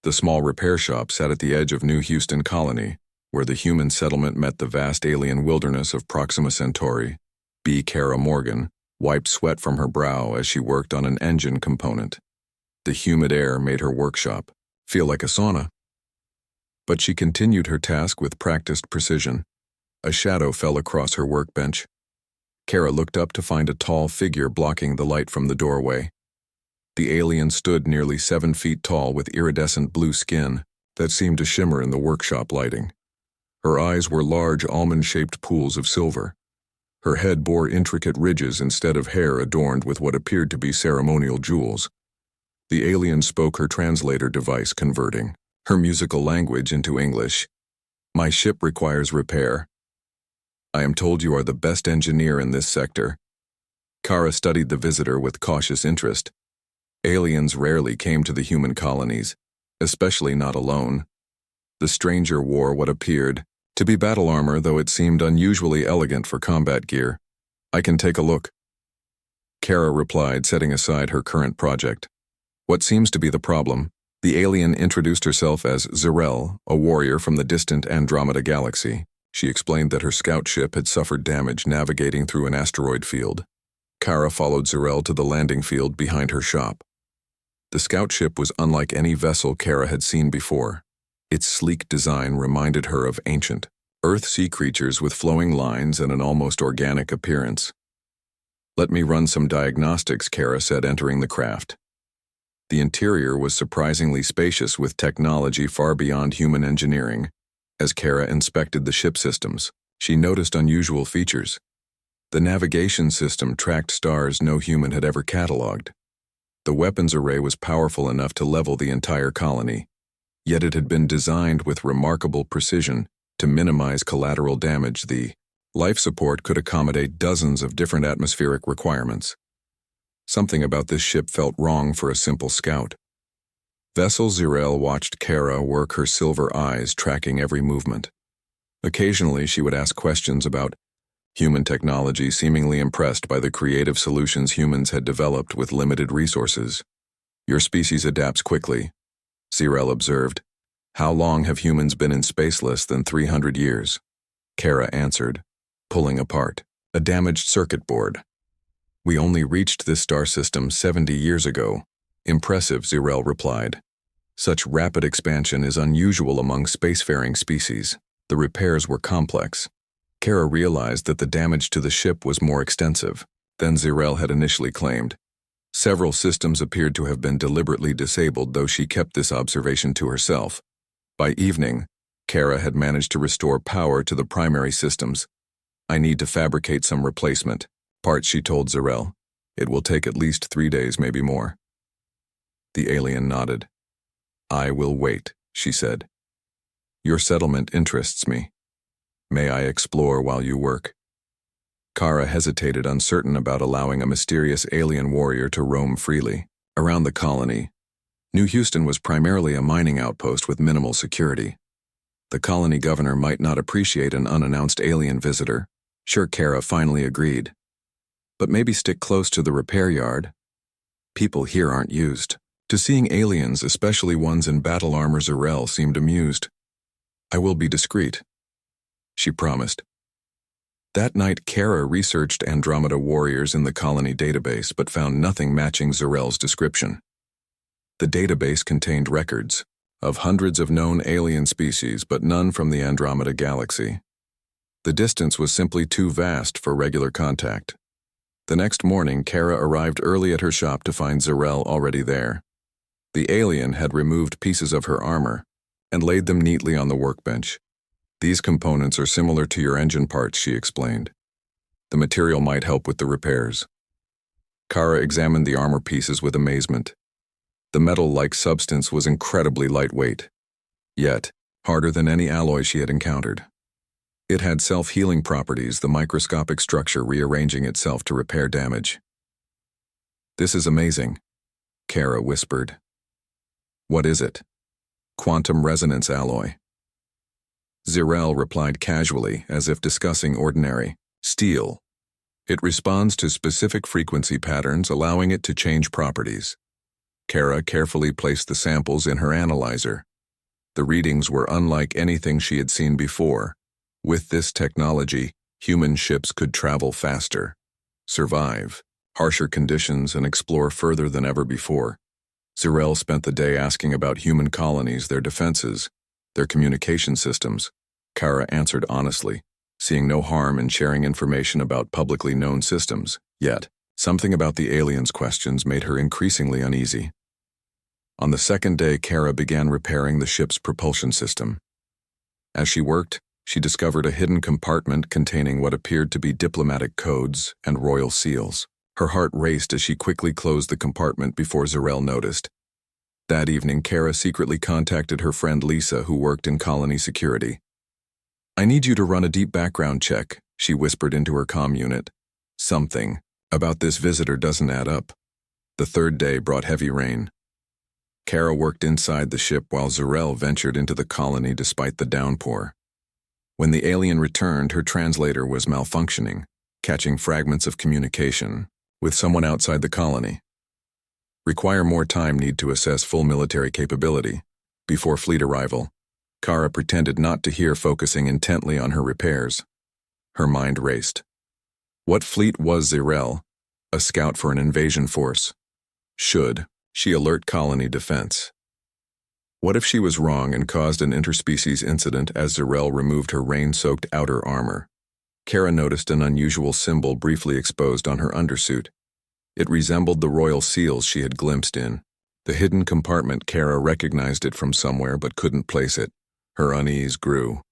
The small repair shop sat at the edge of New Houston Colony, where the human settlement met the vast alien wilderness of Proxima Centauri. Kara Morgan wiped sweat from her brow as she worked on an engine component. The humid air made her workshop feel like a sauna. But she continued her task with practiced precision. A shadow fell across her workbench. Kara looked up to find a tall figure blocking the light from the doorway. The alien stood nearly 7 feet tall with iridescent blue skin that seemed to shimmer in the workshop lighting. Her eyes were large almond-shaped pools of silver. Her head bore intricate ridges instead of hair adorned with what appeared to be ceremonial jewels. The alien spoke her translator device, converting her musical language into English. "My ship requires repair. I am told you are the best engineer in this sector." Kara studied the visitor with cautious interest. Aliens rarely came to the human colonies, especially not alone. The stranger wore what appeared to be battle armor, though it seemed unusually elegant for combat gear. "I can take a look," Kara replied, setting aside her current project. "What seems to be the problem?" The alien introduced herself as Zirel, a warrior from the distant Andromeda galaxy. She explained that her scout ship had suffered damage navigating through an asteroid field. Kara followed Zirel to the landing field behind her shop. The scout ship was unlike any vessel Kara had seen before. Its sleek design reminded her of ancient Earth sea creatures with flowing lines and an almost organic appearance. "Let me run some diagnostics," Kara said, entering the craft. The interior was surprisingly spacious with technology far beyond human engineering. As Kara inspected the ship systems, she noticed unusual features. The navigation system tracked stars no human had ever catalogued. The weapons array was powerful enough to level the entire colony, yet it had been designed with remarkable precision to minimize collateral damage. The life support could accommodate dozens of different atmospheric requirements. Something about this ship felt wrong for a simple scout. Vessel Zirel watched Kara work, her silver eyes tracking every movement. Occasionally she would ask questions about human technology, seemingly impressed by the creative solutions humans had developed with limited resources. "Your species adapts quickly," Zirel observed. "How long have humans been in space?" "Less than 300 years, Kara answered, pulling apart a damaged circuit board. "We only reached this star system 70 years ago." "Impressive," Zirel replied. "Such rapid expansion is unusual among spacefaring species." The repairs were complex. Kara realized that the damage to the ship was more extensive than Zirel had initially claimed. Several systems appeared to have been deliberately disabled, though she kept this observation to herself. By evening, Kara had managed to restore power to the primary systems. "I need to fabricate some replacement parts," she told Zirel. "It will take at least 3 days, maybe more." The alien nodded. "I will wait," she said. "Your settlement interests me. May I explore while you work?" Kara hesitated, uncertain about allowing a mysterious alien warrior to roam freely around the colony. New Houston was primarily a mining outpost with minimal security. The colony governor might not appreciate an unannounced alien visitor. Sure, Kara finally agreed. "But maybe stick close to the repair yard. People here aren't used to seeing aliens, especially ones in battle armor." Zirel seemed amused. "I will be discreet," she promised. That night, Kara researched Andromeda warriors in the colony database but found nothing matching Zirel's description. The database contained records of hundreds of known alien species, but none from the Andromeda galaxy. The distance was simply too vast for regular contact. The next morning, Kara arrived early at her shop to find Zirel already there. The alien had removed pieces of her armor and laid them neatly on the workbench. "These components are similar to your engine parts," she explained. "The material might help with the repairs." Kara examined the armor pieces with amazement. The metal-like substance was incredibly lightweight, yet harder than any alloy she had encountered. It had self-healing properties, the microscopic structure rearranging itself to repair damage. "This is amazing," Kara whispered. "What is it?" "Quantum resonance alloy." Zirel replied casually, as if discussing ordinary steel. "It responds to specific frequency patterns, allowing it to change properties. Kara carefully placed the samples in her analyzer. The readings were unlike anything she had seen before. With this technology, human ships could travel faster, survive harsher conditions, and explore further than ever before. Zirel spent the day asking about human colonies, their defenses, their communication systems. Kara answered honestly, seeing no harm in sharing information about publicly known systems. Yet, something about the aliens' questions made her increasingly uneasy. On the second day, Kara began repairing the ship's propulsion system. As she worked, she discovered a hidden compartment containing what appeared to be diplomatic codes and royal seals. Her heart raced as she quickly closed the compartment before Zirel noticed. That evening, Kara secretly contacted her friend Lisa, who worked in colony security. "I need you to run a deep background check," she whispered into her comm unit. "Something about this visitor doesn't add up." The third day brought heavy rain. Kara worked inside the ship while Zirel ventured into the colony despite the downpour. When the alien returned, her translator was malfunctioning, catching fragments of communication with someone outside the colony. Require more time need to assess full military capability. Before fleet arrival, Kara pretended not to hear, focusing intently on her repairs. Her mind raced. What fleet was Zirel? A scout for an invasion force. Should she alert colony defense? What if she was wrong and caused an interspecies incident as Zirel removed her rain-soaked outer armor? Kara noticed an unusual symbol briefly exposed on her undersuit. It resembled the royal seals she had glimpsed in. The hidden compartment. Kara recognized it from somewhere but couldn't place it. Her unease grew.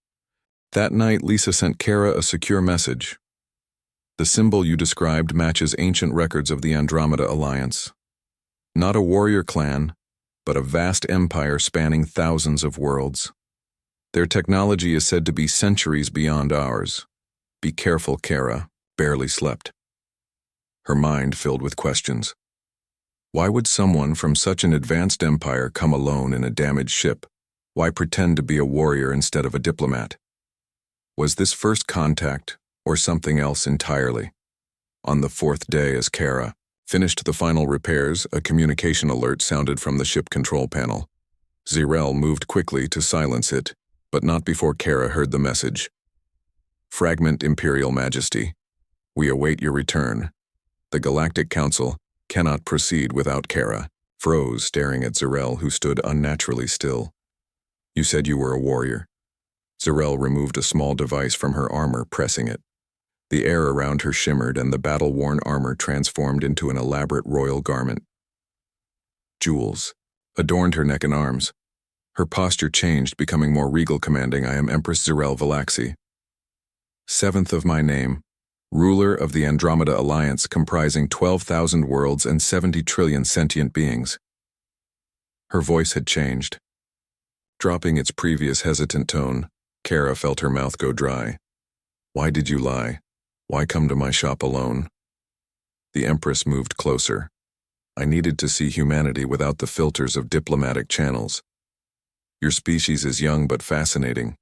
That night, Lisa sent Kara a secure message. "The symbol you described matches ancient records of the Andromeda Alliance. Not a warrior clan, but a vast empire spanning thousands of worlds. Their technology is said to be centuries beyond ours. Be careful." Kara barely slept. Her mind filled with questions. Why would someone from such an advanced empire come alone in a damaged ship? Why pretend to be a warrior instead of a diplomat? Was this first contact, or something else entirely? On the fourth day, as Kara finished the final repairs, a communication alert sounded from the ship control panel. Zirel moved quickly to silence it, but not before Kara heard the message. "Fragment Imperial Majesty. We await your return. The Galactic Council cannot proceed without." Kara froze, staring at Zirel, who stood unnaturally still. "You said you were a warrior." Zirel removed a small device from her armor, pressing it. The air around her shimmered, and the battle-worn armor transformed into an elaborate royal garment. Jewels adorned her neck and arms. Her posture changed, becoming more regal, commanding, "I am Empress Zirel Valaxi, 7th of my name, ruler of the Andromeda Alliance, comprising 12,000 worlds and 70 trillion sentient beings." Her voice had changed. Dropping its previous hesitant tone, Kara felt her mouth go dry. "Why did you lie? Why come to my shop alone?" The Empress moved closer. "I needed to see humanity without the filters of diplomatic channels. Your species is young but fascinating.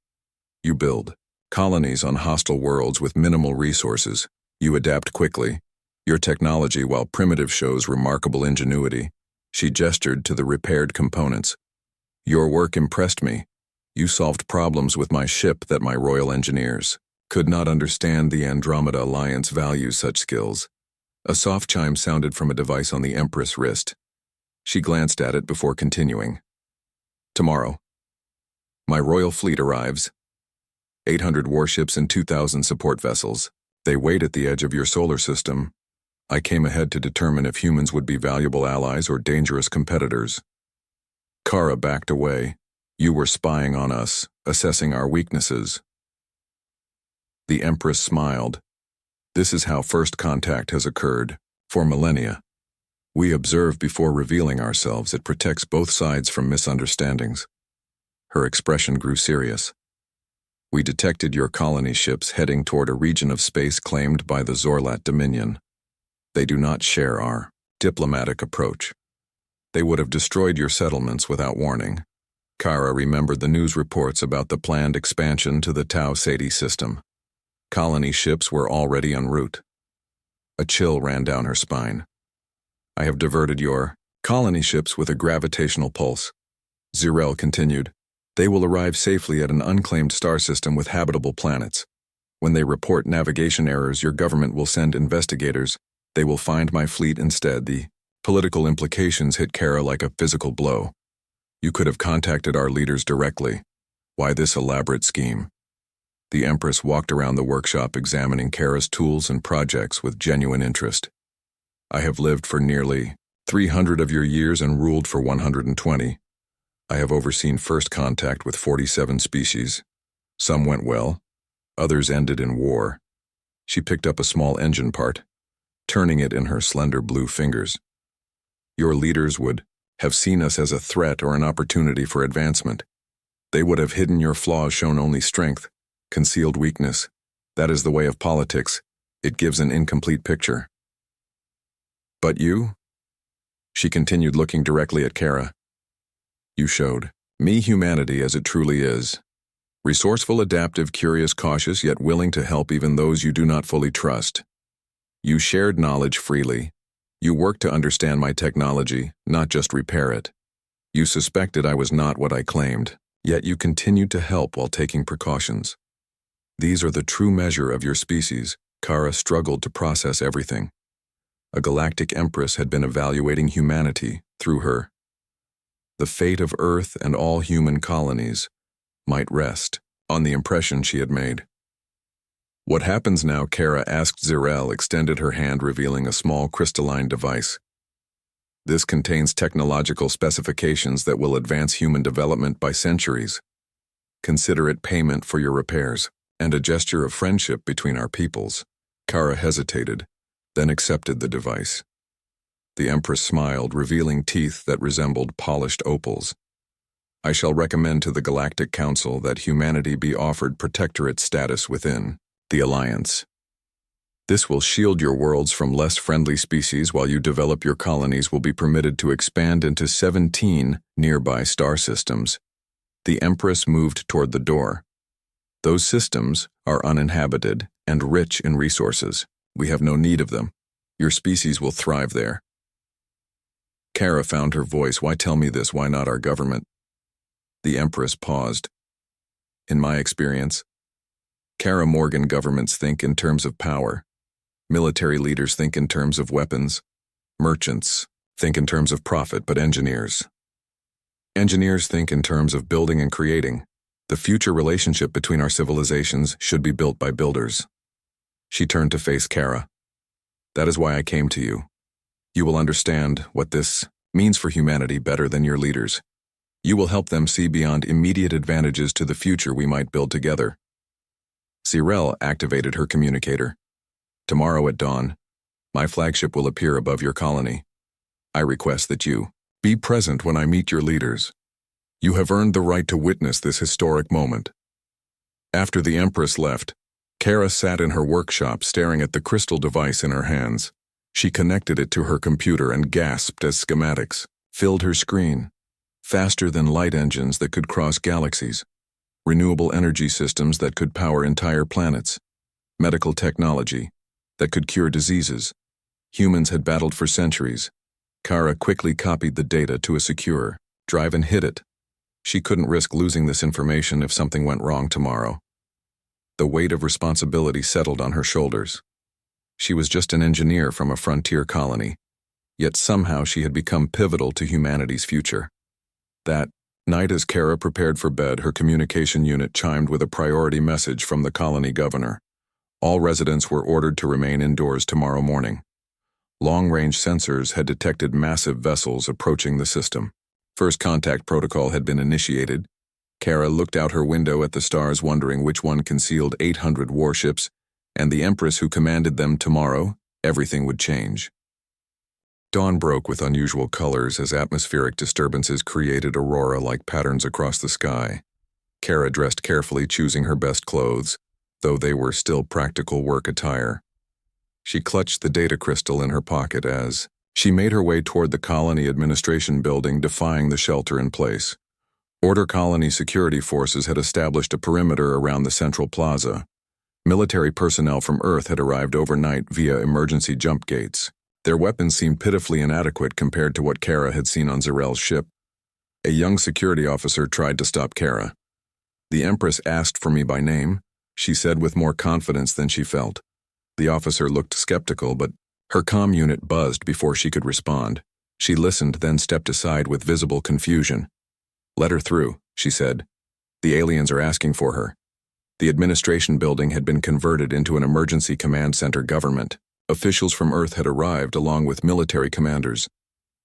You build colonies on hostile worlds with minimal resources. You adapt quickly. Your technology, while primitive, shows remarkable ingenuity." She gestured to the repaired components. "Your work impressed me. You solved problems with my ship that my royal engineers could not understand. The Andromeda Alliance values such skills." A soft chime sounded from a device on the Empress' wrist. She glanced at it before continuing. "Tomorrow, my royal fleet arrives. 800 warships and 2,000 support vessels. They wait at the edge of your solar system. I came ahead to determine if humans would be valuable allies or dangerous competitors." Kara backed away. "You were spying on us, assessing our weaknesses." The Empress smiled. "This is how first contact has occurred, for millennia. We observe before revealing ourselves. It protects both sides from misunderstandings." Her expression grew serious. "We detected your colony ships heading toward a region of space claimed by the Zorlat Dominion. They do not share our diplomatic approach. They would have destroyed your settlements without warning." Kara remembered the news reports about the planned expansion to the Tau Ceti system. Colony ships were already en route. A chill ran down her spine. "I have diverted your Colony ships with a gravitational pulse. Zirel continued. They will arrive safely at an unclaimed star system with habitable planets. When they report navigation errors, your government will send investigators. They will find my fleet instead. The political implications hit Kara like a physical blow. You could have contacted our leaders directly. Why this elaborate scheme? The Empress walked around the workshop examining Kara's tools and projects with genuine interest. I have lived for nearly 300 of your years and ruled for 120. I have overseen first contact with 47 species. Some went well, others ended in war. She picked up a small engine part, turning it in her slender blue fingers. Your leaders would have seen us as a threat or an opportunity for advancement. They would have hidden your flaws, shown only strength, concealed weakness. That is the way of politics. It gives an incomplete picture. But you? She continued, looking directly at Kara. You showed me humanity as it truly is. Resourceful, adaptive, curious, cautious, yet willing to help even those you do not fully trust. You shared knowledge freely. You worked to understand my technology, not just repair it. You suspected I was not what I claimed, yet you continued to help while taking precautions. These are the true measure of your species. Kara struggled to process everything. A galactic empress had been evaluating humanity through her. The fate of Earth and all human colonies might rest on the impression she had made. What happens now? Kara asked. Zirel extended her hand, revealing a small crystalline device. This contains technological specifications that will advance human development by centuries. Consider it payment for your repairs, and a gesture of friendship between our peoples. Kara hesitated, then accepted the device. The Empress smiled, revealing teeth that resembled polished opals. I shall recommend to the Galactic Council that humanity be offered protectorate status within the Alliance. This will shield your worlds from less friendly species while you develop your colonies will be permitted to expand into 17 nearby star systems. The Empress moved toward the door. Those systems are uninhabited and rich in resources. We have no need of them. Your species will thrive there. Kara found her voice. Why tell me this? Why not our government? The Empress paused. In my experience, Kara Morgan, governments think in terms of power. Military leaders think in terms of weapons. Merchants think in terms of profit, but engineers think in terms of building and creating. The future relationship between our civilizations should be built by builders. She turned to face Kara. That is why I came to you. You will understand what this means for humanity better than your leaders. You will help them see beyond immediate advantages to the future we might build together. Zirel activated her communicator. Tomorrow at dawn, my flagship will appear above your colony. I request that you be present when I meet your leaders. You have earned the right to witness this historic moment. After the Empress left, Kara sat in her workshop staring at the crystal device in her hands. She connected it to her computer and gasped as schematics filled her screen. Faster than light engines that could cross galaxies. Renewable energy systems that could power entire planets. Medical technology that could cure diseases. Humans had battled for centuries. Kara quickly copied the data to a secure drive and hid it. She couldn't risk losing this information if something went wrong tomorrow. The weight of responsibility settled on her shoulders. She was just an engineer from a frontier colony, yet somehow she had become pivotal to humanity's future. That night, as Kara prepared for bed, her communication unit chimed with a priority message from the colony governor. All residents were ordered to remain indoors tomorrow morning. Long-range sensors had detected massive vessels approaching the system. First contact protocol had been initiated. Kara looked out her window at the stars, wondering which one concealed 800 warships, and the Empress who commanded them. Tomorrow, everything would change. Dawn broke with unusual colors as atmospheric disturbances created aurora-like patterns across the sky. Kara dressed carefully, choosing her best clothes, though they were still practical work attire. She clutched the data crystal in her pocket as she made her way toward the colony administration building, defying the shelter in place. Order colony security forces had established a perimeter around the central plaza. Military personnel from Earth had arrived overnight via emergency jump gates. Their weapons seemed pitifully inadequate compared to what Kara had seen on Zarel's ship. A young security officer tried to stop Kara. "The Empress asked for me by name," she said with more confidence than she felt. The officer looked skeptical, but her comm unit buzzed before she could respond. She listened, then stepped aside with visible confusion. "Let her through," she said. "The aliens are asking for her." The administration building had been converted into an emergency command center government. Officials from Earth had arrived along with military commanders.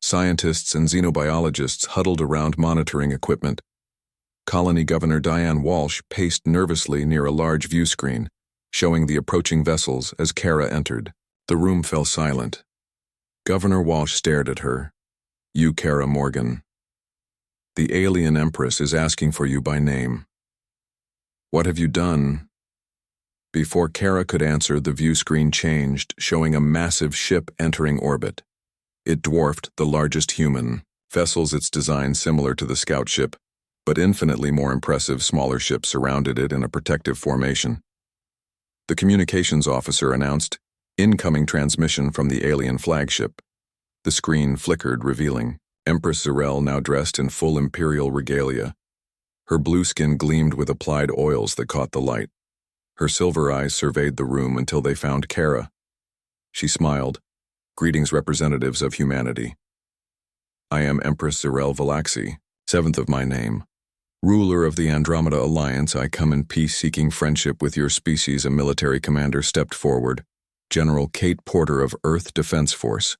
Scientists and xenobiologists huddled around monitoring equipment. Colony Governor Diane Walsh paced nervously near a large view screen, showing the approaching vessels as Kara entered. The room fell silent. Governor Walsh stared at her. "You, Kara Morgan. The alien Empress is asking for you by name. What have you done?" Before Kara could answer, the view screen changed, showing a massive ship entering orbit. It dwarfed the largest human vessels, its design similar to the scout ship, but infinitely more impressive smaller ships surrounded it in a protective formation. The communications officer announced, "Incoming transmission from the alien flagship." The screen flickered, revealing Empress Zarel, now dressed in full imperial regalia. Her blue skin gleamed with applied oils that caught the light. Her silver eyes surveyed the room until they found Kara. She smiled. "Greetings, representatives of humanity. I am Empress Zarel Valaxi, 7th of my name. Ruler of the Andromeda Alliance, I come in peace seeking friendship with your species." A military commander stepped forward, General Kate Porter of Earth Defense Force.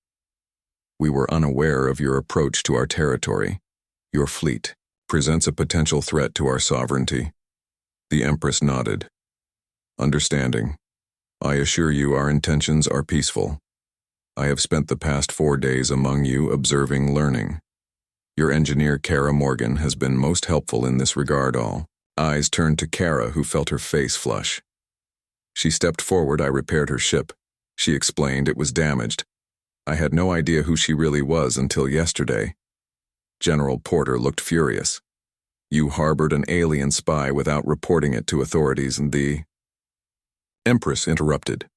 "We were unaware of your approach to our territory. Your fleet presents a potential threat to our sovereignty." The Empress nodded. "Understanding. I assure you our intentions are peaceful. I have spent the past 4 days among you observing, learning. Your engineer Kara Morgan has been most helpful in this regard." All eyes turned to Kara, who felt her face flush. She stepped forward. "I repaired her ship," she explained. "It was damaged. I had no idea who she really was until yesterday." General Porter looked furious. "You harbored an alien spy without reporting it to authorities, and the..." Empress interrupted.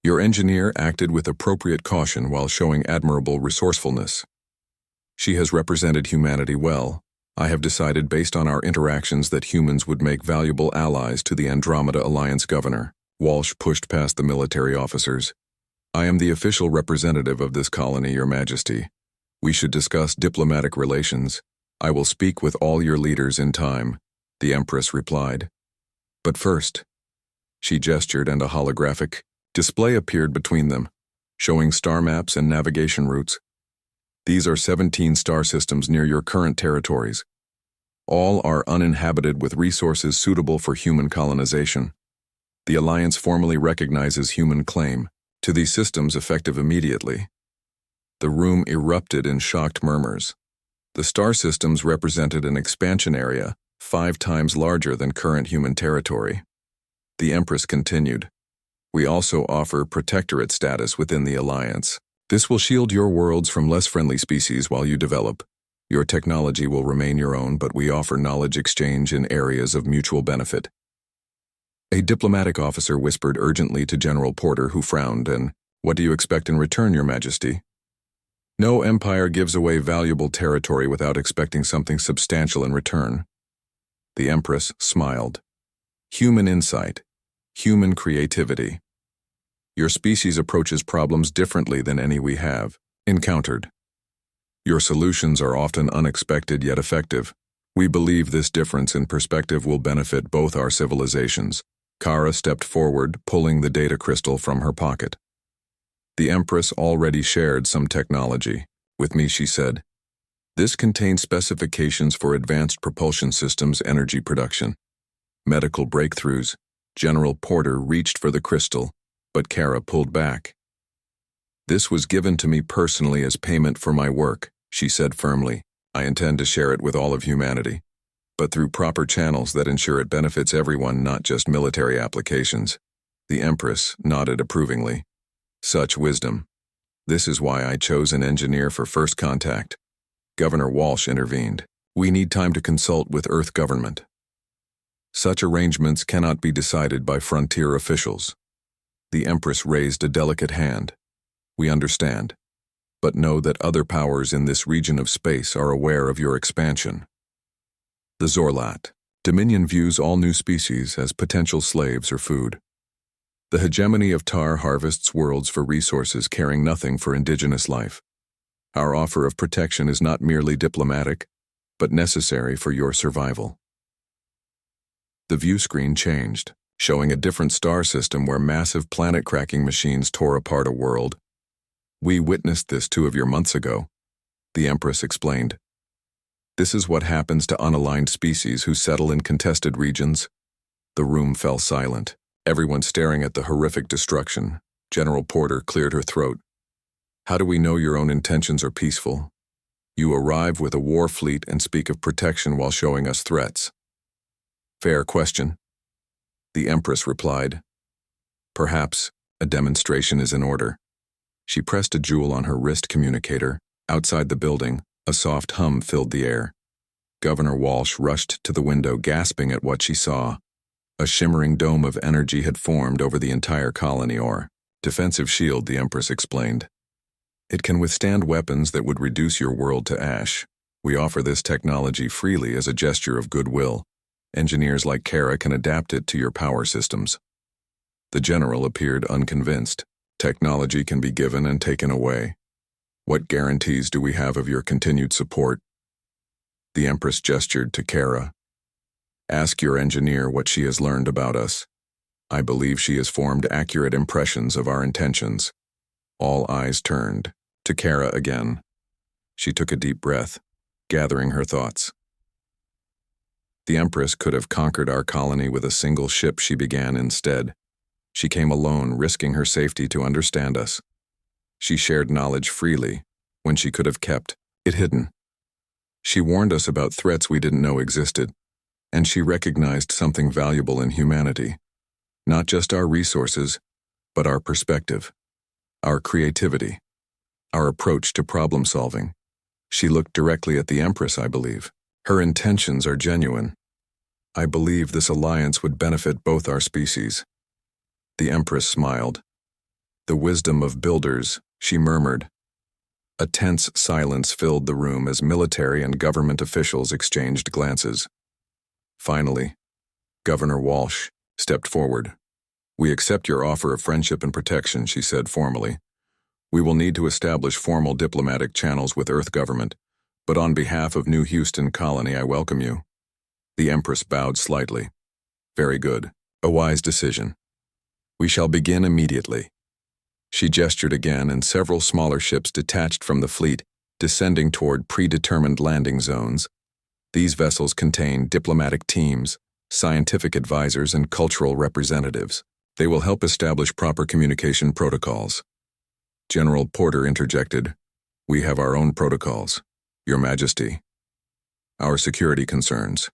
"Your engineer acted with appropriate caution while showing admirable resourcefulness. She has represented humanity well. I have decided based on our interactions that humans would make valuable allies to the Andromeda Alliance governor." Walsh pushed past the military officers. "I am the official representative of this colony, Your Majesty. We should discuss diplomatic relations. I will speak with all your leaders in time," the Empress replied. "But first..." She gestured, and a holographic display appeared between them, showing star maps and navigation routes. "These are 17 star systems near your current territories. All are uninhabited with resources suitable for human colonization. The Alliance formally recognizes human claim to these systems effective immediately." The room erupted in shocked murmurs. The star systems represented an expansion area 5 times larger than current human territory. The Empress continued, "We also offer protectorate status within the Alliance. This will shield your worlds from less friendly species while you develop. Your technology will remain your own, but we offer knowledge exchange in areas of mutual benefit." A diplomatic officer whispered urgently to General Porter, who frowned, and, "What do you expect in return, Your Majesty?" "No empire gives away valuable territory without expecting something substantial in return." The Empress smiled. "Human insight. Human creativity. Your species approaches problems differently than any we have encountered. Your solutions are often unexpected yet effective. We believe this difference in perspective will benefit both our civilizations." Kara stepped forward, pulling the data crystal from her pocket. The Empress already shared some technology with me, she said. "This contains specifications for advanced propulsion systems, energy production, medical breakthroughs." General Porter reached for the crystal, but Kara pulled back. "This was given to me personally as payment for my work," she said firmly. "I intend to share it with all of humanity, but through proper channels that ensure it benefits everyone, not just military applications." The Empress nodded approvingly. "Such wisdom. This is why I chose an engineer for first contact." Governor Walsh intervened. "We need time to consult with Earth government. Such arrangements cannot be decided by frontier officials." The Empress raised a delicate hand. We understand. But know that other powers in this region of space are aware of your expansion. The Zorlat. Dominion views all new species as potential slaves or food. The hegemony of Tar harvests worlds for resources, caring nothing for indigenous life. Our offer of protection is not merely diplomatic, but necessary for your survival. The view screen changed, showing a different star system where massive planet-cracking machines tore apart a world. We witnessed this 2 months ago, the Empress explained. This is what happens to unaligned species who settle in contested regions. The room fell silent, everyone staring at the horrific destruction. General Porter cleared her throat. How do we know your own intentions are peaceful? You arrive with a war fleet and speak of protection while showing us threats. Fair question. The Empress replied. Perhaps a demonstration is in order. She pressed a jewel on her wrist communicator. Outside the building, a soft hum filled the air. Governor Walsh rushed to the window, gasping at what she saw. A shimmering dome of energy had formed over the entire colony, or defensive shield, the Empress explained. It can withstand weapons that would reduce your world to ash. We offer this technology freely as a gesture of goodwill. Engineers like Kara can adapt it to your power systems. The general appeared unconvinced. Technology can be given and taken away. What guarantees do we have of your continued support? The Empress gestured to Kara. Ask your engineer what she has learned about us. I believe she has formed accurate impressions of our intentions. All eyes turned to Kara again. She took a deep breath, gathering her thoughts. The Empress could have conquered our colony with a single ship, she began instead. She came alone, risking her safety to understand us. She shared knowledge freely, when she could have kept it hidden. She warned us about threats we didn't know existed, and she recognized something valuable in humanity. Not just our resources, but our perspective, our creativity, our approach to problem solving. She looked directly at the Empress, I believe. Her intentions are genuine. I believe this alliance would benefit both our species. The Empress smiled. The wisdom of builders, she murmured. A tense silence filled the room as military and government officials exchanged glances. Finally, Governor Walsh stepped forward. We accept your offer of friendship and protection, she said formally. We will need to establish formal diplomatic channels with Earth government, but on behalf of New Houston Colony, I welcome you. The Empress bowed slightly. Very good. A wise decision. We shall begin immediately. She gestured again, and several smaller ships detached from the fleet, descending toward predetermined landing zones. These vessels contain diplomatic teams, scientific advisors, and cultural representatives. They will help establish proper communication protocols. General Porter interjected. We have our own protocols, Your Majesty. Our security concerns.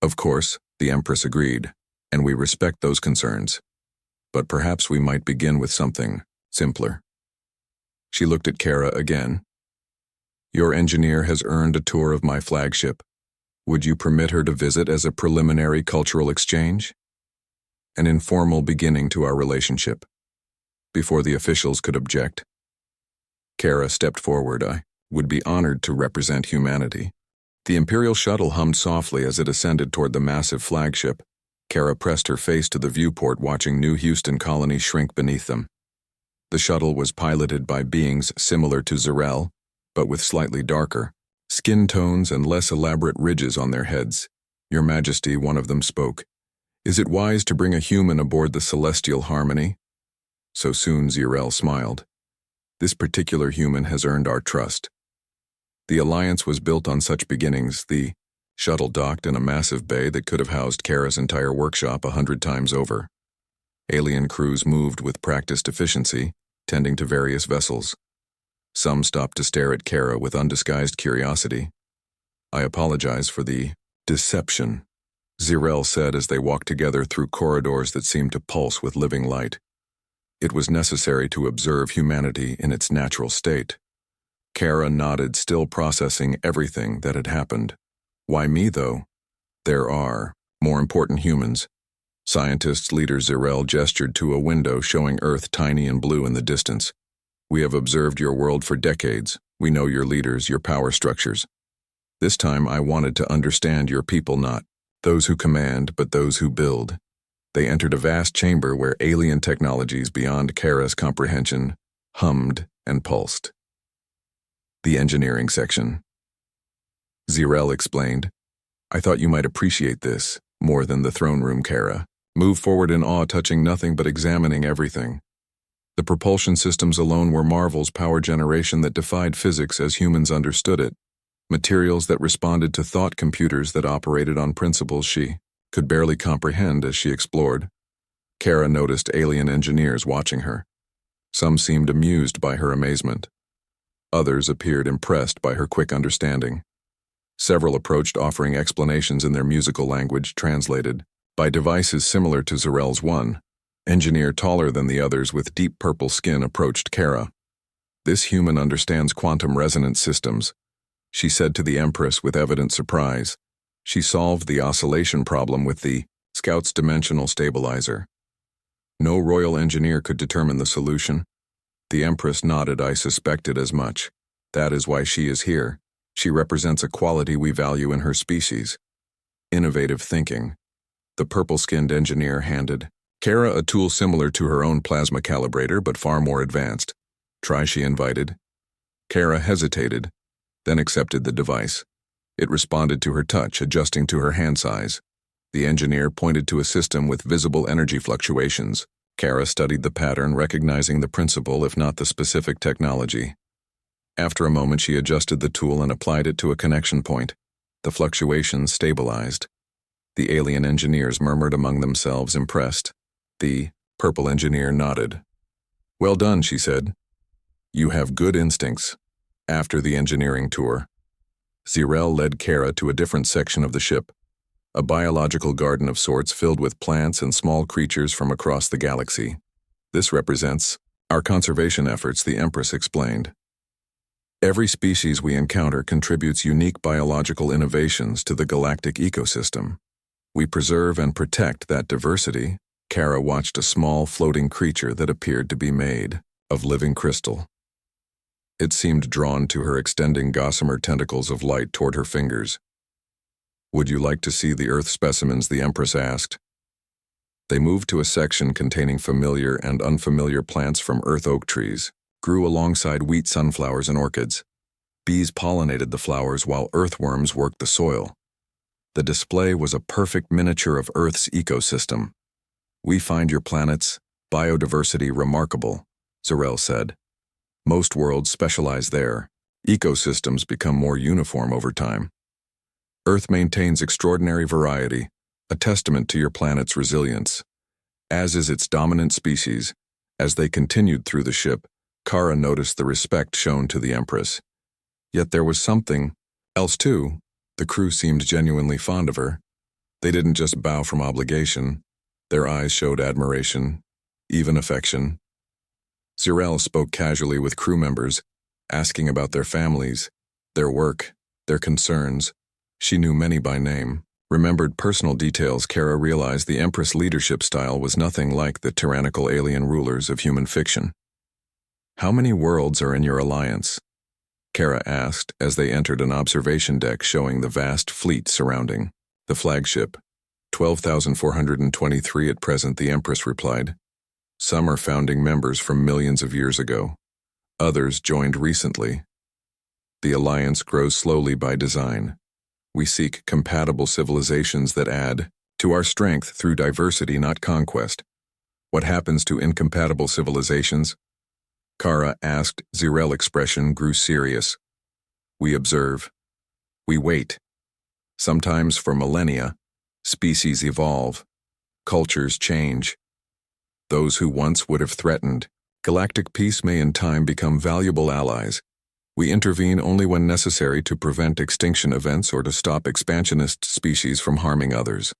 Of course, the Empress agreed, and we respect those concerns. But perhaps we might begin with something simpler. She looked at Kara again. Your engineer has earned a tour of my flagship. Would you permit her to visit as a preliminary cultural exchange? An informal beginning to our relationship. Before the officials could object, Kara stepped forward. I would be honored to represent humanity. The Imperial shuttle hummed softly as it ascended toward the massive flagship. Kara pressed her face to the viewport, watching New Houston Colony shrink beneath them. The shuttle was piloted by beings similar to Zarel, but with slightly darker skin tones and less elaborate ridges on their heads. Your Majesty, one of them spoke. Is it wise to bring a human aboard the Celestial Harmony? So soon Zarel smiled. This particular human has earned our trust. The alliance was built on such beginnings. The shuttle docked in a massive bay that could have housed Kara's entire workshop 100 times over. Alien crews moved with practiced efficiency, tending to various vessels. Some stopped to stare at Kara with undisguised curiosity. I apologize for the deception, Zarel said as they walked together through corridors that seemed to pulse with living light. It was necessary to observe humanity in its natural state. Kara nodded, still processing everything that had happened. Why me, though? There are more important humans. Scientists leader Zarel gestured to a window showing Earth tiny and blue in the distance. We have observed your world for decades. We know your leaders, your power structures. This time I wanted to understand your people, not those who command, but those who build. They entered a vast chamber where alien technologies beyond Kara's comprehension hummed and pulsed. The engineering section. Zirel explained, I thought you might appreciate this more than the throne room, Kara. Move forward in awe, touching nothing but examining everything. The propulsion systems alone were marvels, power generation that defied physics as humans understood it, materials that responded to thought computers that operated on principles she could barely comprehend as she explored. Kara noticed alien engineers watching her. Some seemed amused by her amazement. Others appeared impressed by her quick understanding. Several approached, offering explanations in their musical language translated by devices similar to Zirel's one. Engineer taller than the others with deep purple skin approached Kara. This human understands quantum resonance systems, she said to the Empress with evident surprise. She solved the oscillation problem with the Scout's dimensional stabilizer. No royal engineer could determine the solution. The Empress nodded. I suspected as much. That is why she is here. She represents a quality we value in her species. Innovative thinking. The purple-skinned engineer handed Kara a tool similar to her own plasma calibrator, but far more advanced. Try, she invited. Kara hesitated, then accepted the device. It responded to her touch, adjusting to her hand size. The engineer pointed to a system with visible energy fluctuations. Kara studied the pattern, recognizing the principle if not the specific technology. After a moment, she adjusted the tool and applied it to a connection point. The fluctuations stabilized. The alien engineers murmured among themselves, impressed. The purple engineer nodded. Well done, she said. You have good instincts. After the engineering tour, Zirel led Kara to a different section of the ship, a biological garden of sorts filled with plants and small creatures from across the galaxy. This represents our conservation efforts, the Empress explained. Every species we encounter contributes unique biological innovations to the galactic ecosystem. We preserve and protect that diversity. Kara watched a small floating creature that appeared to be made of living crystal. It seemed drawn to her, extending gossamer tentacles of light toward her fingers. Would you like to see the Earth specimens? The Empress asked. They moved to a section containing familiar and unfamiliar plants from earth oak trees, grew alongside wheat sunflowers and orchids. Bees pollinated the flowers while earthworms worked the soil. The display was a perfect miniature of Earth's ecosystem. We find your planet's biodiversity remarkable, Zirel said. Most worlds specialize there. Ecosystems become more uniform over time. Earth maintains extraordinary variety, a testament to your planet's resilience. As is its dominant species. As they continued through the ship, Kara noticed the respect shown to the Empress. Yet there was something else too. The crew seemed genuinely fond of her. They didn't just bow from obligation. Their eyes showed admiration, even affection. Zirel spoke casually with crew members, asking about their families, their work, their concerns. She knew many by name, remembered personal details. Kara realized the Empress' leadership style was nothing like the tyrannical alien rulers of human fiction. How many worlds are in your alliance? Kara asked as they entered an observation deck showing the vast fleet surrounding the flagship. 12,423 at present, the Empress replied. Some are founding members from millions of years ago. Others joined recently. The alliance grows slowly by design. We seek compatible civilizations that add to our strength through diversity, not conquest. What happens to incompatible civilizations? Kara asked. Zirel's expression grew serious. We observe. We wait. Sometimes for millennia, species evolve. Cultures change. Those who once would have threatened galactic peace may in time become valuable allies. We intervene only when necessary to prevent extinction events or to stop expansionist species from harming others.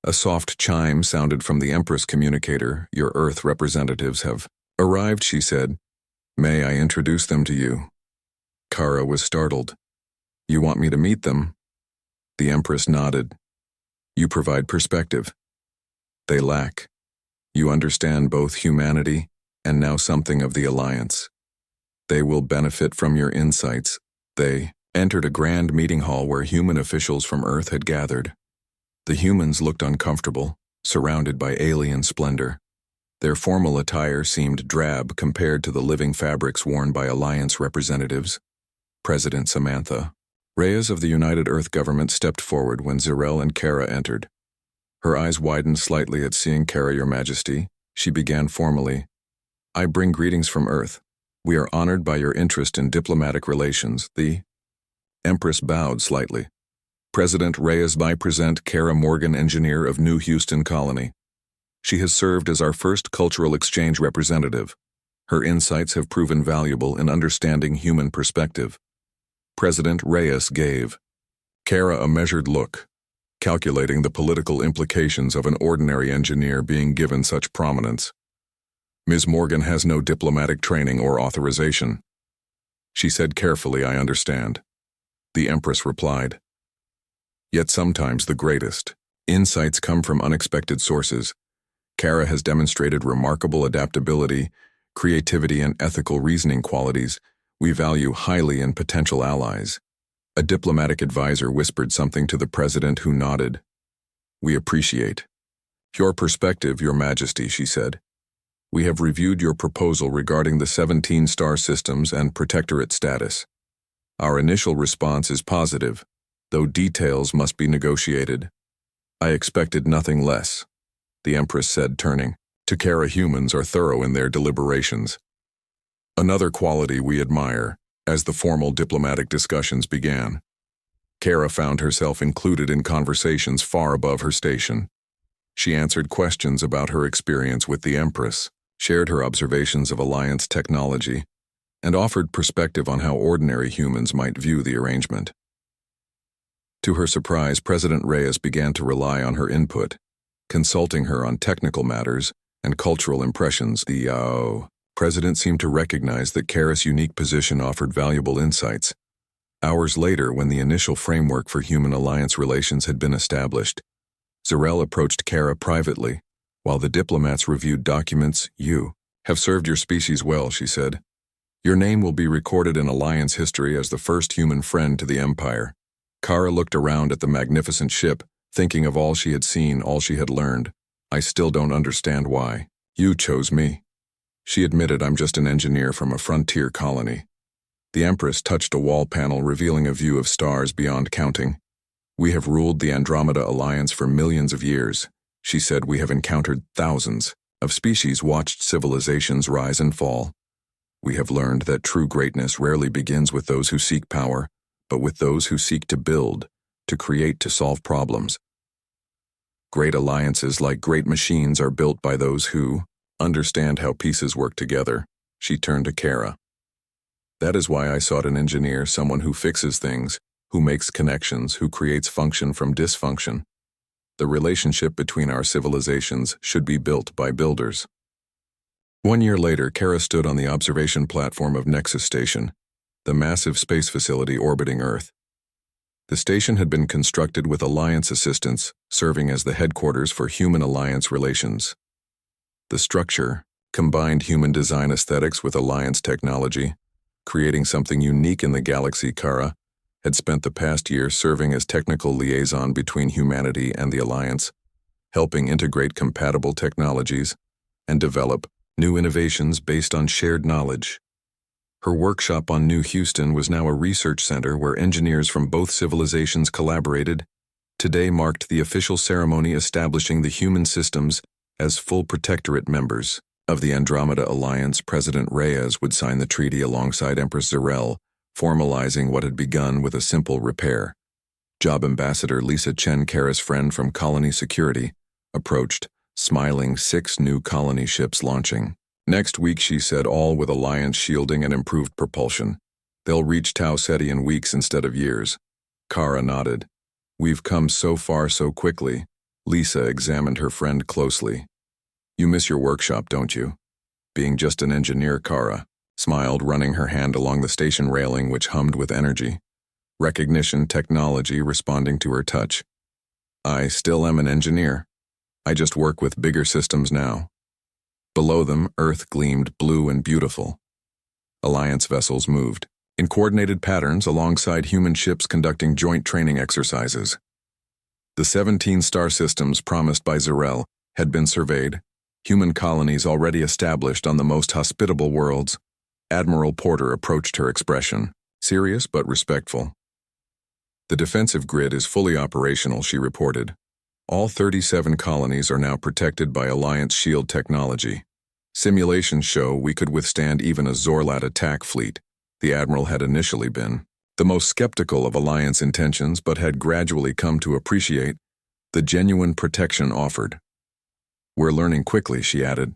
A soft chime sounded from the Empress communicator. Your Earth representatives have arrived, she said. May I introduce them to you? Kara was startled. You want me to meet them? The Empress nodded. You provide perspective. They lack. You understand both humanity and now something of the Alliance. They will benefit from your insights. They entered a grand meeting hall where human officials from Earth had gathered. The humans looked uncomfortable, surrounded by alien splendor. Their formal attire seemed drab compared to the living fabrics worn by Alliance representatives. President Samantha Reyes of the United Earth government stepped forward when Zarel and Kara entered. Her eyes widened slightly at seeing Kara, Your Majesty. She began formally, I bring greetings from Earth. We are honored by your interest in diplomatic relations. The Empress bowed slightly. President Reyes, I present Kara Morgan, engineer of New Houston Colony. She has served as our first cultural exchange representative. Her insights have proven valuable in understanding human perspective. President Reyes gave Kara a measured look, calculating the political implications of an ordinary engineer being given such prominence. Ms. Morgan has no diplomatic training or authorization. She said carefully, I understand. The Empress replied. Yet sometimes the greatest insights come from unexpected sources. Kara has demonstrated remarkable adaptability, creativity, and ethical reasoning qualities we value highly in potential allies. A diplomatic advisor whispered something to the president, who nodded. We appreciate your perspective, Your Majesty, she said. We have reviewed your proposal regarding the 17 star systems and protectorate status. Our initial response is positive, though details must be negotiated. I expected nothing less, the Empress said, turning to Kara. Humans are thorough in their deliberations. Another quality we admire. As the formal diplomatic discussions began, Kara found herself included in conversations far above her station. She answered questions about her experience with the Empress, shared her observations of Alliance technology, and offered perspective on how ordinary humans might view the arrangement. To her surprise, President Reyes began to rely on her input, consulting her on technical matters and cultural impressions. The President seemed to recognize that Kara's unique position offered valuable insights. Hours later, when the initial framework for human-alliance relations had been established, Zarel approached Kara privately. While the diplomats reviewed documents, you have served your species well, she said. Your name will be recorded in Alliance history as the first human friend to the Empire. Kara looked around at the magnificent ship, thinking of all she had seen, all she had learned. I still don't understand why. You chose me. She admitted, I'm just an engineer from a frontier colony. The Empress touched a wall panel, revealing a view of stars beyond counting. We have ruled the Andromeda Alliance for millions of years. She said, we have encountered thousands of species, watched civilizations rise and fall. We have learned that true greatness rarely begins with those who seek power, but with those who seek to build, to create, to solve problems. Great alliances, like great machines, are built by those who understand how pieces work together. She turned to Kara. That is why I sought an engineer, someone who fixes things, who makes connections, who creates function from dysfunction. The relationship between our civilizations should be built by builders. 1 year later, Kara stood on the observation platform of Nexus Station, the massive space facility orbiting Earth. The station had been constructed with Alliance assistance, serving as the headquarters for Human Alliance relations. The structure combined human design aesthetics with Alliance technology, creating something unique in the galaxy. Kara had spent the past year serving as technical liaison between humanity and the Alliance, helping integrate compatible technologies and develop new innovations based on shared knowledge. Her workshop on New Houston was now a research center where engineers from both civilizations collaborated. Today marked the official ceremony establishing the human systems as full protectorate members of the Andromeda Alliance. President Reyes would sign the treaty alongside Empress Zarel, formalizing what had begun with a simple repair. Job Ambassador Lisa Chen, Kara's friend from Colony Security, approached, smiling. 6 new colony ships launching next week, she said, all with Alliance shielding and improved propulsion. They'll reach Tau Ceti in weeks instead of years. Kara nodded. We've come so far so quickly. Lisa examined her friend closely. You miss your workshop, don't you? Being just an engineer, Kara smiled, running her hand along the station railing, which hummed with energy. Recognition technology responding to her touch. I still am an engineer. I just work with bigger systems now. Below them, Earth gleamed blue and beautiful. Alliance vessels moved in coordinated patterns alongside human ships conducting joint training exercises. The 17 star systems promised by Z'Rell had been surveyed, human colonies already established on the most hospitable worlds. Admiral Porter approached her expression, serious but respectful. The defensive grid is fully operational, she reported. All 37 colonies are now protected by Alliance shield technology. Simulations show we could withstand even a Zorlat attack fleet. The Admiral had initially been the most skeptical of Alliance intentions but had gradually come to appreciate the genuine protection offered. We're learning quickly, she added.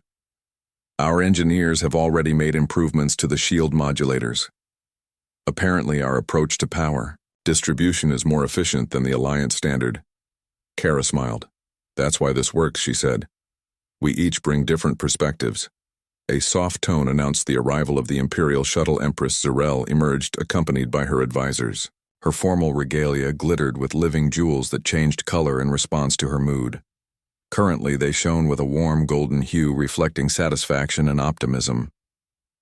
Our engineers have already made improvements to the shield modulators. Apparently our approach to power distribution is more efficient than the Alliance standard. Kara smiled. That's why this works, she said. We each bring different perspectives. A soft tone announced the arrival of the Imperial shuttle. Empress Z'Rell emerged accompanied by her advisors. Her formal regalia glittered with living jewels that changed color in response to her mood. Currently, they shone with a warm golden hue reflecting satisfaction and optimism.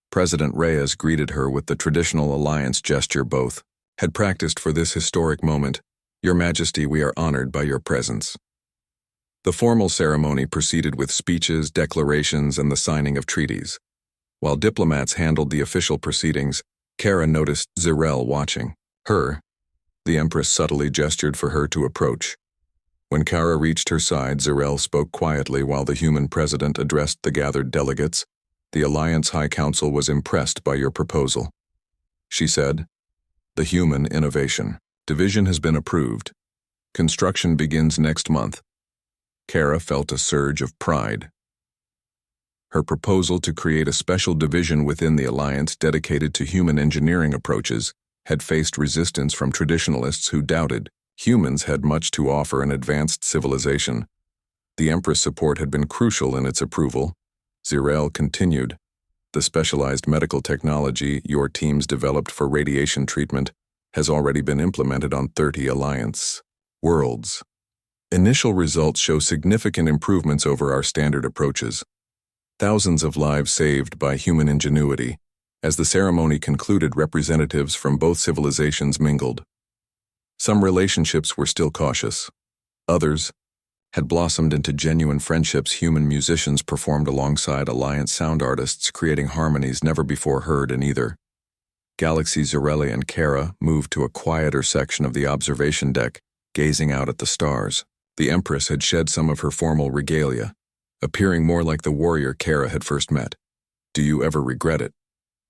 President Reyes greeted her with the traditional Alliance gesture. Both had practiced for this historic moment. Your Majesty, we are honored by your presence. The formal ceremony proceeded with speeches, declarations, and the signing of treaties. While diplomats handled the official proceedings, Kara noticed Z'Rell watching her. The Empress subtly gestured for her to approach. When Kara reached her side, Z'Rell spoke quietly while the human president addressed the gathered delegates. The Alliance High Council was impressed by your proposal. She said, the human innovation division has been approved. Construction begins next month. Kara felt a surge of pride. Her proposal to create a special division within the Alliance dedicated to human engineering approaches had faced resistance from traditionalists who doubted humans had much to offer an advanced civilization. The Empress support had been crucial in its approval. Z'Rell continued. The specialized medical technology your teams developed for radiation treatment has already been implemented on 30 Alliance worlds. Initial results show significant improvements over our standard approaches. Thousands of lives saved by human ingenuity. As the ceremony concluded, representatives from both civilizations mingled. Some relationships were still cautious. Others had blossomed into genuine friendships. Human musicians performed alongside Alliance sound artists, creating harmonies never before heard in either. Galaxy Z'Rell and Kara moved to a quieter section of the observation deck, gazing out at the stars. The Empress had shed some of her formal regalia, appearing more like the warrior Kara had first met. Do you ever regret it?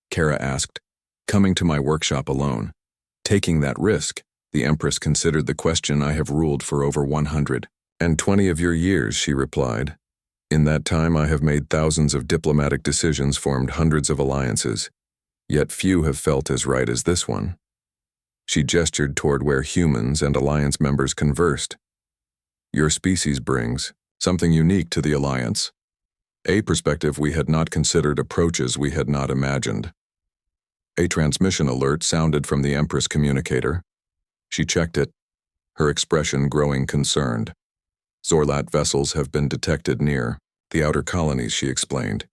Kara asked, coming to my workshop alone. Taking that risk, the Empress considered the question. I have ruled for over 120 of your years, she replied. In that time I have made thousands of diplomatic decisions, formed hundreds of alliances, yet few have felt as right as this one. She gestured toward where humans and Alliance members conversed. Your species brings something unique to the Alliance. A perspective we had not considered, approaches we had not imagined. A transmission alert sounded from the Empress communicator. She checked it, her expression growing concerned. Zorlat vessels have been detected near the outer colonies, she explained.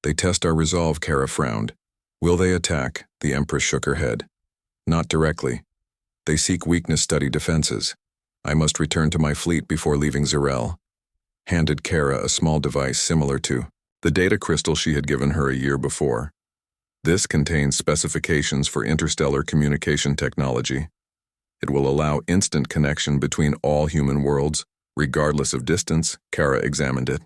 They test our resolve, Kara frowned. Will they attack? The Empress shook her head. Not directly. They seek weakness, study defenses. I must return to my fleet before leaving. Z'Rell handed Kara a small device similar to the data crystal she had given her a year before. This contains specifications for interstellar communication technology. It will allow instant connection between all human worlds, regardless of distance. Kara examined it.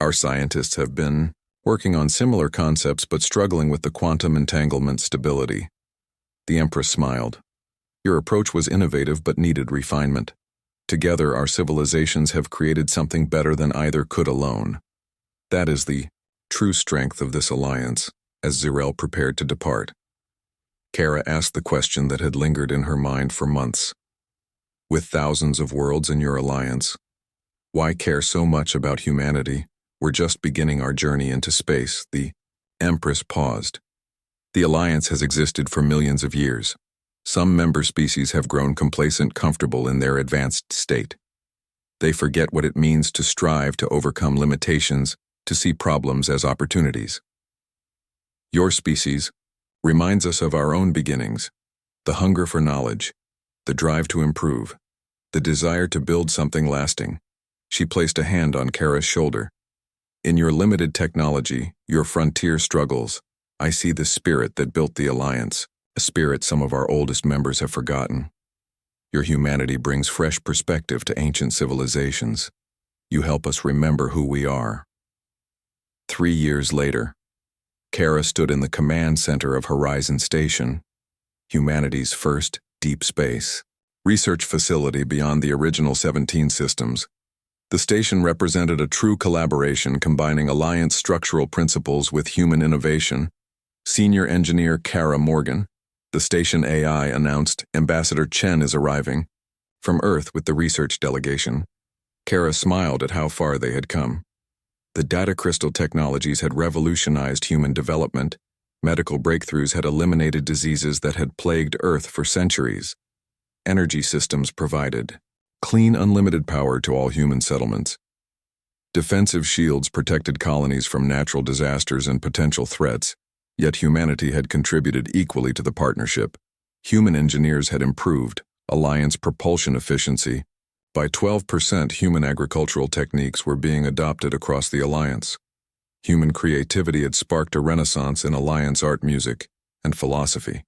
Our scientists have been working on similar concepts but struggling with the quantum entanglement stability. The Empress smiled. Your approach was innovative but needed refinement. Together, our civilizations have created something better than either could alone. That is the true strength of this alliance. As Z'Rell prepared to depart, Kara asked the question that had lingered in her mind for months. With thousands of worlds in your alliance, why care so much about humanity? We're just beginning our journey into space. The Empress paused. The alliance has existed for millions of years. Some member species have grown complacent, comfortable in their advanced state. They forget what it means to strive to overcome limitations, to see problems as opportunities. Your species, reminds us of our own beginnings, the hunger for knowledge, the drive to improve, the desire to build something lasting. She placed a hand on Kara's shoulder. In your limited technology, your frontier struggles, I see the spirit that built the Alliance, a spirit some of our oldest members have forgotten. Your humanity brings fresh perspective to ancient civilizations. You help us remember who we are. 3 years later, Kara stood in the command center of Horizon Station, humanity's first deep space research facility beyond the original 17 systems. The station represented a true collaboration combining Alliance structural principles with human innovation. Senior engineer Kara Morgan, the station AI, announced Ambassador Chen is arriving. From Earth with the research delegation, Kara smiled at how far they had come. The data crystal technologies had revolutionized human development. Medical breakthroughs had eliminated diseases that had plagued Earth for centuries. Energy systems provided clean, unlimited power to all human settlements. Defensive shields protected colonies from natural disasters and potential threats, yet humanity had contributed equally to the partnership. Human engineers had improved Alliance propulsion efficiency. By 12%, human agricultural techniques were being adopted across the Alliance. Human creativity had sparked a renaissance in Alliance art, music, and philosophy.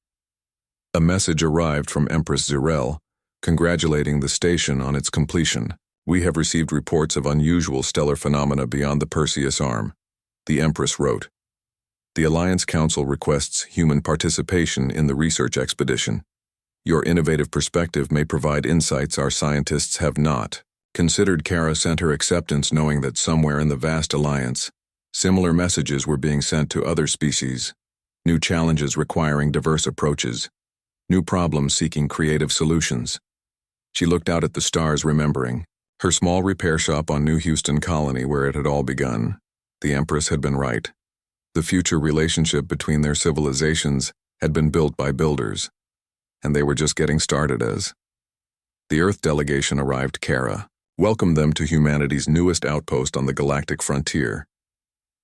A message arrived from Empress Zirel, congratulating the station on its completion. We have received reports of unusual stellar phenomena beyond the Perseus arm, the Empress wrote. The Alliance Council requests human participation in the research expedition. Your innovative perspective may provide insights our scientists have not considered. Kara sent her acceptance, knowing that somewhere in the vast Alliance, similar messages were being sent to other species. New challenges requiring diverse approaches. New problems seeking creative solutions. She looked out at the stars, remembering her small repair shop on New Houston Colony where it had all begun. The Empress had been right. The future relationship between their civilizations had been built by builders, and they were just getting started as the Earth delegation arrived. Kara welcomed them to humanity's newest outpost on the galactic frontier.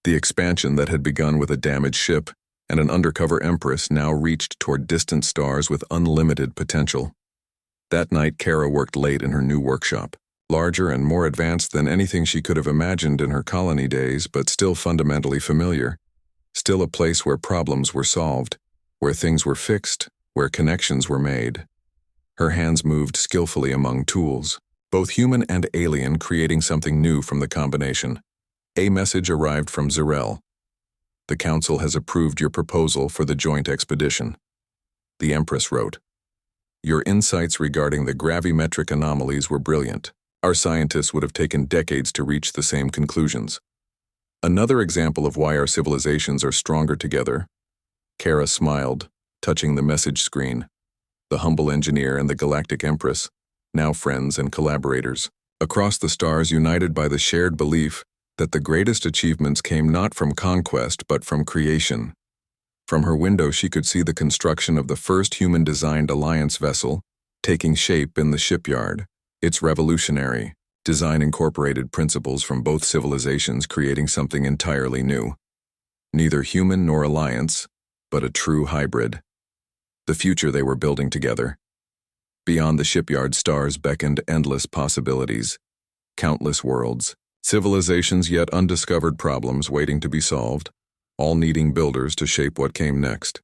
The expansion that had begun with a damaged ship and an undercover Empress now reached toward distant stars with unlimited potential. That night, Kara worked late in her new workshop, larger and more advanced than anything she could have imagined in her colony days, but still fundamentally familiar. Still a place where problems were solved, where things were fixed, where connections were made. Her hands moved skillfully among tools, both human and alien, creating something new from the combination. A message arrived from Zirel. The Council has approved your proposal for the joint expedition. The Empress wrote. Your insights regarding the gravimetric anomalies were brilliant. Our scientists would have taken decades to reach the same conclusions. Another example of why our civilizations are stronger together. Kara smiled, touching the message screen. The humble engineer and the Galactic Empress, now friends and collaborators, across the stars, united by the shared belief that the greatest achievements came not from conquest but from creation. From her window she could see the construction of the first human-designed Alliance vessel taking shape in the shipyard. Its revolutionary design incorporated principles from both civilizations, creating something entirely new. Neither human nor Alliance, but a true hybrid. The future they were building together. Beyond the shipyard, stars beckoned endless possibilities, countless worlds, civilizations yet undiscovered problems waiting to be solved, all needing builders to shape what came next.